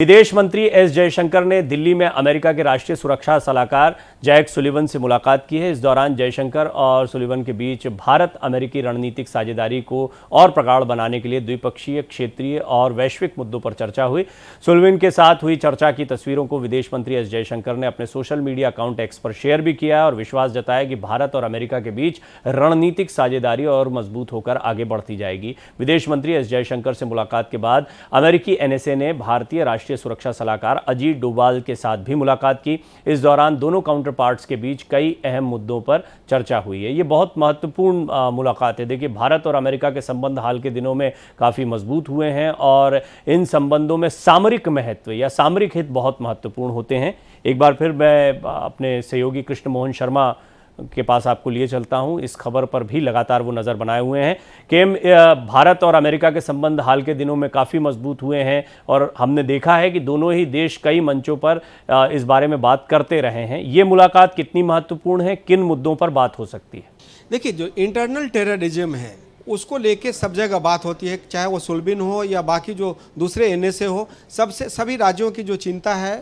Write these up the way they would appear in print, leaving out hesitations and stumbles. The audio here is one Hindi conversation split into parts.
विदेश मंत्री एस जयशंकर ने दिल्ली में अमेरिका के राष्ट्रीय सुरक्षा सलाहकार जैक सुलिवन से मुलाकात की है। इस दौरान जयशंकर और सुलिवन के बीच भारत अमेरिकी रणनीतिक साझेदारी को और प्रगाढ़ बनाने के लिए द्विपक्षीय, क्षेत्रीय और वैश्विक मुद्दों पर चर्चा हुई। सुलिवन के साथ हुई चर्चा की तस्वीरों को विदेश मंत्री एस जयशंकर ने अपने सोशल मीडिया अकाउंट एक्स पर शेयर भी किया और विश्वास जताया कि भारत और अमेरिका के बीच रणनीतिक साझेदारी और मजबूत होकर आगे बढ़ती जाएगी। विदेश मंत्री एस जयशंकर से मुलाकात के बाद अमेरिकी एनएसए ने भारतीय राष्ट्रीय सुरक्षा सलाहकार अजीत डोभाल के साथ भी मुलाकात की। इस दौरान दोनों काउंटर पार्ट्स के बीच कई अहम मुद्दों पर चर्चा हुई है। ये बहुत महत्वपूर्ण मुलाकात है। देखिए, भारत और अमेरिका के संबंध हाल के दिनों में काफ़ी मजबूत हुए हैं और इन संबंधों में सामरिक महत्व या सामरिक हित बहुत महत्वपूर्ण होते हैं। एक बार फिर मैं अपने सहयोगी कृष्ण मोहन शर्मा के पास आपको लिए चलता हूं। इस खबर पर भी लगातार वो नज़र बनाए हुए हैं कि भारत और अमेरिका के संबंध हाल के दिनों में काफ़ी मजबूत हुए हैं और हमने देखा है कि दोनों ही देश कई मंचों पर इस बारे में बात करते रहे हैं। ये मुलाकात कितनी महत्वपूर्ण है, किन मुद्दों पर बात हो सकती है? देखिए, जो इंटरनल टेररिज्म है उसको लेके सब जगह बात होती है, चाहे वो सुलिवन हो या बाकी जो दूसरे एनएसए हो। सभी राज्यों की जो चिंता है,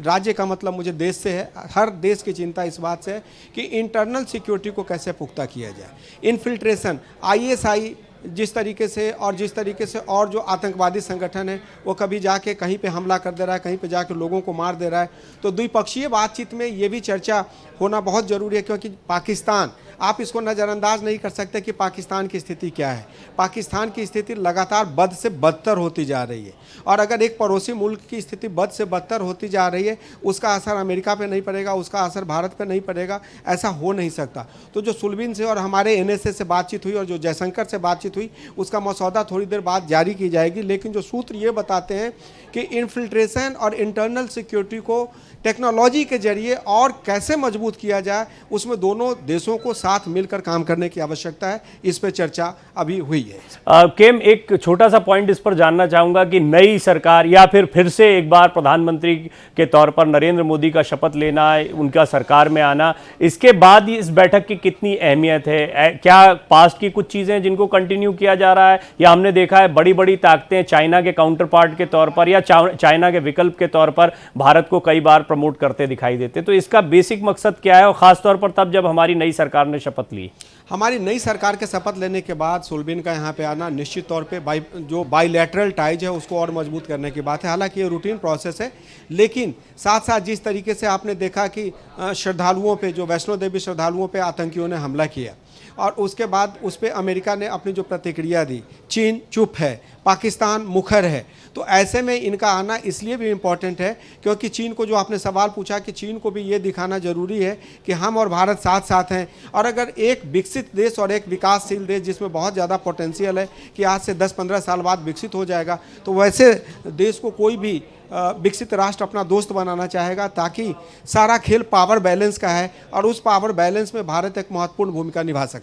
राज्य का मतलब मुझे देश से है, हर देश की चिंता इस बात से है कि इंटरनल सिक्योरिटी को कैसे पुख्ता किया जाए। इन्फिल्ट्रेशन, आईएसआई जिस तरीके से और जो आतंकवादी संगठन है वो कभी जाके कहीं पे हमला कर दे रहा है, कहीं पे जाके लोगों को मार दे रहा है। तो द्विपक्षीय बातचीत में ये भी चर्चा होना बहुत ज़रूरी है, क्योंकि पाकिस्तान, आप इसको नज़रअंदाज नहीं कर सकते कि पाकिस्तान की स्थिति क्या है। पाकिस्तान की स्थिति लगातार बद से बदतर होती जा रही है और अगर एक पड़ोसी मुल्क की स्थिति बद से बदतर होती जा रही है, उसका असर अमेरिका पे नहीं पड़ेगा, उसका असर भारत पे नहीं पड़ेगा, ऐसा हो नहीं सकता। तो जो सुलिवन से और हमारे एनएसए से बातचीत हुई और जो जयशंकर से बातचीत हुई, उसका मसौदा थोड़ी देर बाद जारी की जाएगी। लेकिन जो सूत्र ये बताते हैं कि इन्फिल्ट्रेशन और इंटरनल सिक्योरिटी को टेक्नोलॉजी के जरिए और कैसे मजबूत किया जाए, उसमें दोनों देशों को साथ मिलकर काम करने की आवश्यकता है। इस पर चर्चा अभी हुई है। केम, एक छोटा सा पॉइंट इस पर जानना चाहूंगा कि नई सरकार या फिर से एक बार प्रधानमंत्री के तौर पर नरेंद्र मोदी का शपथ लेना, उनका सरकार में आना, इसके बाद इस बैठक की कितनी अहमियत है? क्या पास्ट की कुछ चीज़ें जिनको कंटिन्यू किया जा रहा है, या हमने देखा है बड़ी बड़ी ताकतें चाइना के काउंटर पार्ट के तौर पर या चाइना के विकल्प के तौर पर भारत को कई बार प्रमोट करते दिखाई देते? तो इसका बेसिक मकसद क्या है, और खासतौर पर तब जब हमारी नई सरकार ने शपथ ली? हमारी नई सरकार के शपथ लेने के बाद सुलिवन का यहाँ पे आना निश्चित तौर पे जो बाइलैटरल टाइज है उसको और मजबूत करने की बात है। हालांकि ये रूटीन प्रोसेस है, लेकिन साथ साथ जिस तरीके से आपने देखा कि श्रद्धालुओं पे, जो वैष्णो देवी श्रद्धालुओं पे आतंकियों ने हमला किया और उसके बाद उस पर अमेरिका ने अपनी जो प्रतिक्रिया दी, चीन चुप है, पाकिस्तान मुखर है। तो ऐसे में इनका आना इसलिए भी इम्पॉर्टेंट है क्योंकि चीन को, जो आपने सवाल पूछा, कि चीन को भी ये दिखाना जरूरी है कि हम और भारत साथ साथ हैं। और अगर एक विकसित देश और एक विकासशील देश जिसमें बहुत ज़्यादा पोटेंशियल है कि आज से 10-15 साल बाद विकसित हो जाएगा, तो वैसे देश को कोई भी विकसित राष्ट्र अपना दोस्त बनाना चाहेगा, ताकि सारा खेल पावर बैलेंस का है और उस पावर बैलेंस में भारत एक महत्वपूर्ण भूमिका निभा सकता है।